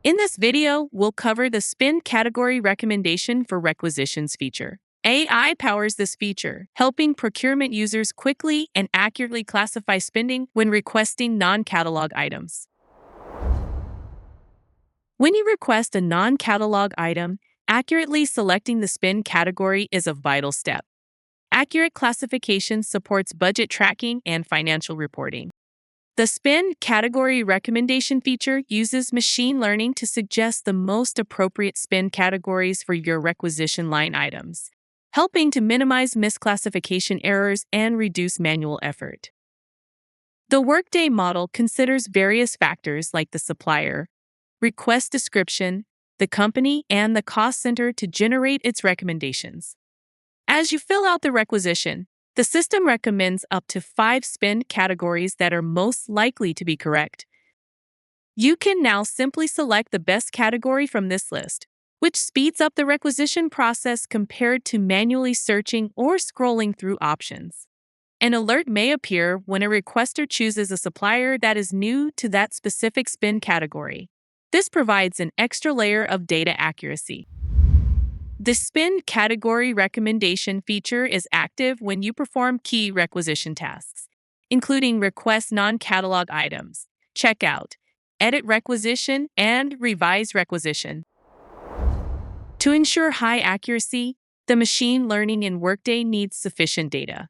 In this video, we'll cover the spend category recommendation for requisitions feature. AI powers this feature, helping procurement users quickly and accurately classify spending when requesting non-catalog items. When you request a non-catalog item, accurately selecting the spend category is a vital step. Accurate classification supports budget tracking and financial reporting. The spend category recommendation feature uses machine learning to suggest the most appropriate spend categories for your requisition line items, helping to minimize misclassification errors and reduce manual effort. The Workday model considers various factors like the supplier, request description, the company, and the cost center to generate its recommendations. As you fill out the requisition, the system recommends up to 5 spend categories that are most likely to be correct. You can now simply select the best category from this list, which speeds up the requisition process compared to manually searching or scrolling through options. An alert may appear when a requester chooses a supplier that is new to that specific spend category. This provides an extra layer of data accuracy. The spend category recommendation feature is active when you perform key requisition tasks, including request non-catalog items, checkout, edit requisition, and revise requisition. To ensure high accuracy, the machine learning in Workday needs sufficient data.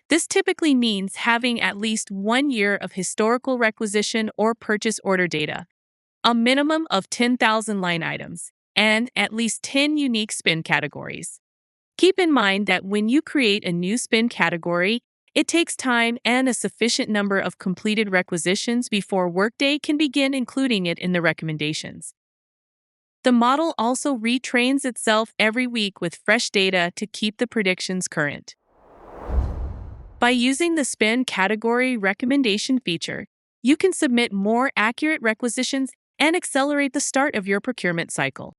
This typically means having at least 1 year of historical requisition or purchase order data, a minimum of 10,000 line items, and at least 10 unique spend categories. Keep in mind that when you create a new spend category, it takes time and a sufficient number of completed requisitions before Workday can begin including it in the recommendations. The model also retrains itself every week with fresh data to keep the predictions current. By using the spend category recommendation feature, you can submit more accurate requisitions and accelerate the start of your procurement cycle.